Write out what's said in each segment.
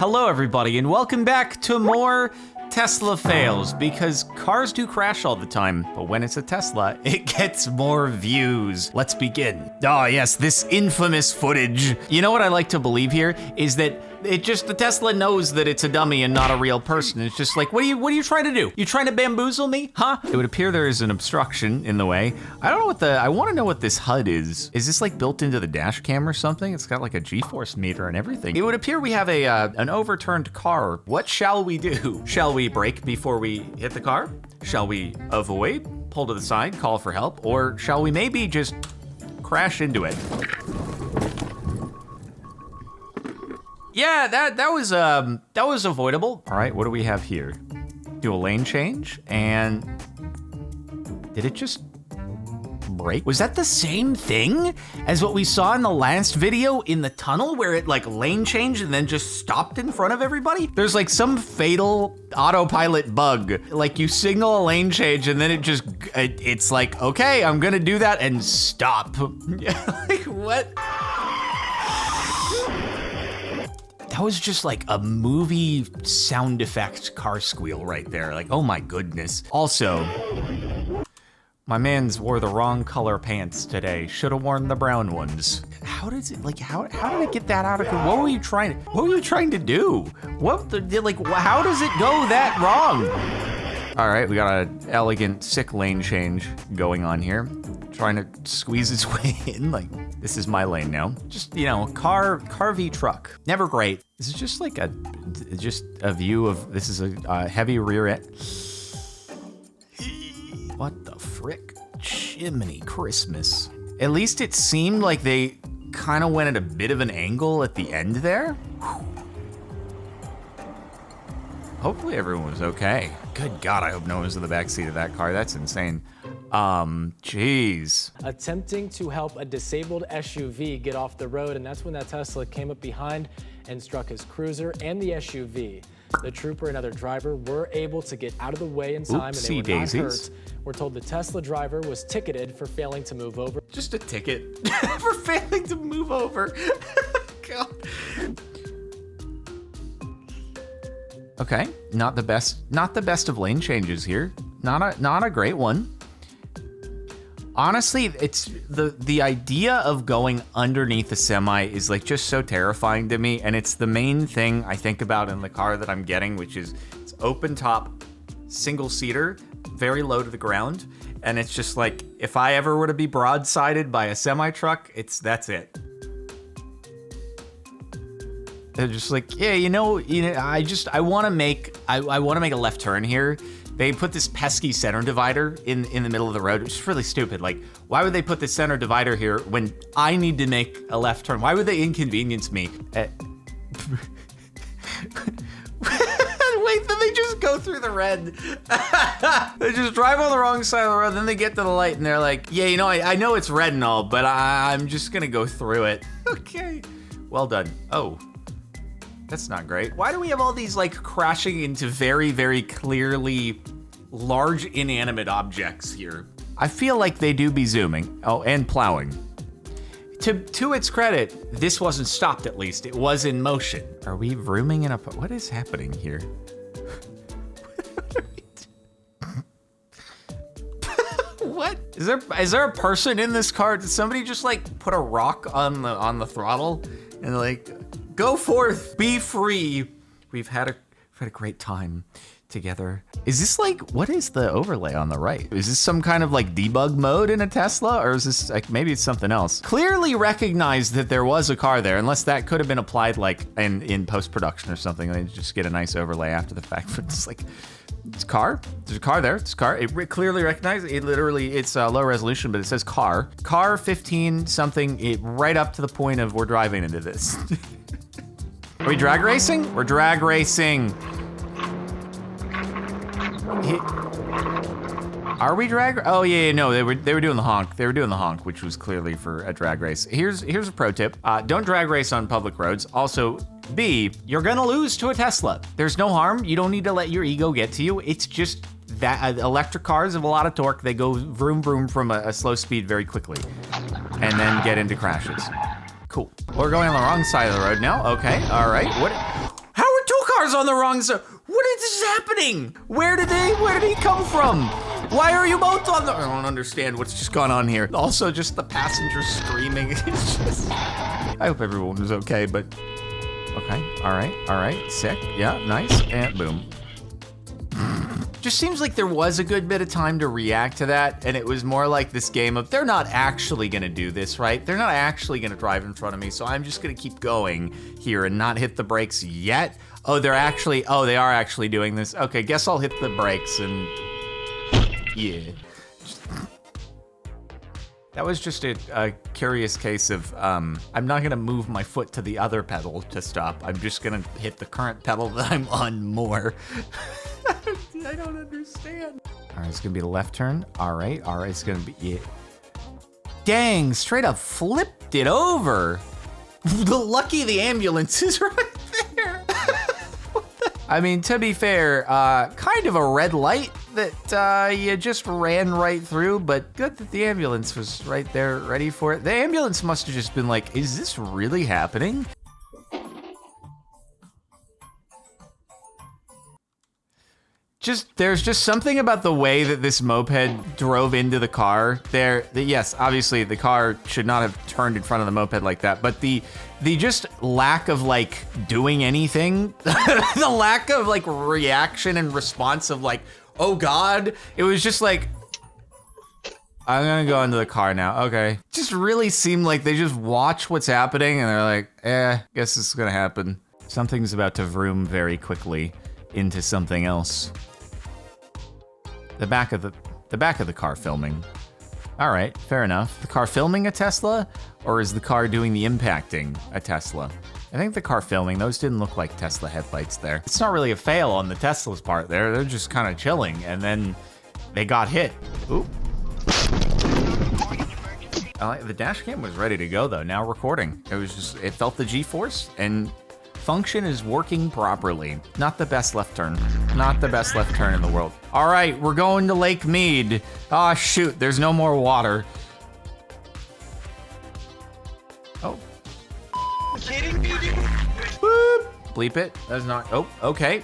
Hello everybody and welcome back to more Tesla fails, because cars do crash all the time, but when it's a Tesla, it gets more views. Let's begin. Oh yes, this infamous footage. You know what I like to believe here is that the Tesla knows that it's a dummy and not a real person. It's just like, what are you trying to do? You trying to bamboozle me, huh? It would appear there is an obstruction in the way. I don't know I want to know what this HUD is. Is this like built into the dash cam or something? It's got like a G-force meter and everything. It would appear we have an overturned car. What shall we do? Shall we brake before we hit the car? Shall we avoid, pull to the side, call for help? Or shall we maybe just crash into it? Yeah, that was avoidable. All right, what do we have here? Do a lane change, and did it just brake? Was that the same thing as what we saw in the last video in the tunnel, where it like lane changed and then just stopped in front of everybody? There's like some fatal autopilot bug. Like you signal a lane change and then it's like, okay, I'm gonna do that and stop. Like what? That was just like a movie sound effect car squeal right there. Like, oh my goodness. Also, my man's wore the wrong color pants today. Should have worn the brown ones. How did it get that out of control? What were you trying to do? How does it go that wrong? All right, we got an elegant, sick lane change going on here. Trying to squeeze its way in, like, this is my lane now. Just, you know, car v truck. Never great. This is just like a view of, this is a heavy rear end. What the frick? Chimney Christmas. At least it seemed like they kind of went at a bit of an angle at the end there. Whew. Hopefully everyone was okay. Good God, I hope no one was in the backseat of that car. That's insane. Jeez. Attempting to help a disabled SUV get off the road, and that's when that Tesla came up behind and struck his cruiser and the SUV. The trooper and other driver were able to get out of the way in time, and they were not hurt. We're told the Tesla driver was ticketed for failing to move over. Just a ticket for failing to move over. God. Okay, not the best of lane changes here. Not a great one. Honestly, it's the idea of going underneath a semi is like just so terrifying to me, and it's the main thing I think about in the car that I'm getting, which is it's open top, single seater, very low to the ground, and it's just like if I ever were to be broadsided by a semi truck, that's it. They're just like, yeah, I want to make a left turn here. They put this pesky center divider in the middle of the road, which is really stupid. Like, why would they put this center divider here when I need to make a left turn? Why would they inconvenience me? Wait, then they just go through the red. They just drive on the wrong side of the road, then they get to the light and they're like, yeah, I know it's red and all, but I'm just gonna go through it. Okay, well done. Oh. That's not great. Why do we have all these like crashing into very, very clearly large inanimate objects here? I feel like they do be zooming. Oh, and plowing. To its credit, this wasn't stopped at least. It was in motion. Are we vrooming in a... What is happening here? What? Is there a person in this car? Did somebody just like put a rock on the throttle and like... Go forth, be free. We've had a great time together. Is this like, what is the overlay on the right? Is this some kind of like debug mode in a Tesla, or is this like, maybe it's something else? Clearly recognized that there was a car there, unless that could have been applied like in post-production or something. They just get a nice overlay after the fact, but it's like, it's car, there's a car there, it's a car. It clearly recognized it. It's low resolution, but it says car 15 something, right up to the point of we're driving into this. Are we drag racing? We're drag racing. Are we drag? Oh yeah, no, they were doing the honk. They were doing the honk, which was clearly for a drag race. Here's a pro tip. Don't drag race on public roads. Also, B, you're gonna lose to a Tesla. There's no harm. You don't need to let your ego get to you. It's just that electric cars have a lot of torque. They go vroom vroom from a slow speed very quickly and then get into crashes. Cool. We're going on the wrong side of the road now. Okay, all right. How are car's on the wrong side. What is this happening? Where did he come from? Why are you both on the, I don't understand what's just gone on here. Also, just the passengers screaming. It's just, I hope everyone was okay, but okay, all right, sick, yeah, nice, and boom. Just seems like there was a good bit of time to react to that, and it was more like this game of, they're not actually gonna do this, right? They're not actually gonna drive in front of me, so I'm just gonna keep going here and not hit the brakes yet. Oh, they are actually doing this. Okay, guess I'll hit the brakes and, yeah. That was just a curious case of, I'm not gonna move my foot to the other pedal to stop. I'm just gonna hit the current pedal that I'm on more. I don't understand. All right, it's gonna be the left turn. All right, it's gonna be it. Dang, straight up flipped it over. Lucky the ambulance is right there. I mean, to be fair, kind of a red light that you just ran right through, but good that the ambulance was right there ready for it. The ambulance must have just been like, is this really happening? There's just something about the way that this moped drove into the car there. Yes, obviously the car should not have turned in front of the moped like that, but the just lack of like doing anything, the lack of like reaction and response of like, oh God, it was just like, I'm gonna go into the car now, okay. Just really seemed like they just watch what's happening and they're like, guess this is gonna happen. Something's about to vroom very quickly into something else. The back of the car filming. All right, fair enough. The car filming a Tesla, or is the car doing the impacting a Tesla? I think the car filming, those didn't look like Tesla headlights there. It's not really a fail on the Tesla's part there. They're just kind of chilling, and then they got hit. Oop. The dash cam was ready to go though, now recording. It felt the G-force, and function is working properly. Not the best left turn. Not the best left turn in the world. All right, we're going to Lake Mead. Ah, shoot, there's no more water. Oh. Kidding me, dude? Boop. Bleep it. That's not, oh, okay.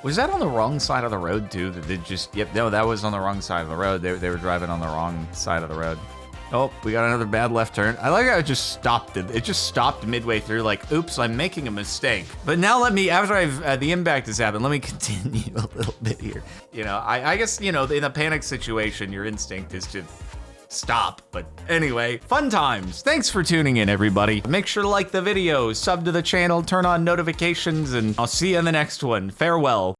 Was that on the wrong side of the road too? That they just, yep, no, that was on the wrong side of the road. They were driving on the wrong side of the road. Oh, we got another bad left turn. I like how it just stopped it. It just stopped midway through like, oops, I'm making a mistake. But now let me, after the impact has happened, let me continue a little bit here. You know, I guess, you know, in a panic situation, your instinct is to stop. But anyway, fun times. Thanks for tuning in, everybody. Make sure to like the video, sub to the channel, turn on notifications, and I'll see you in the next one. Farewell.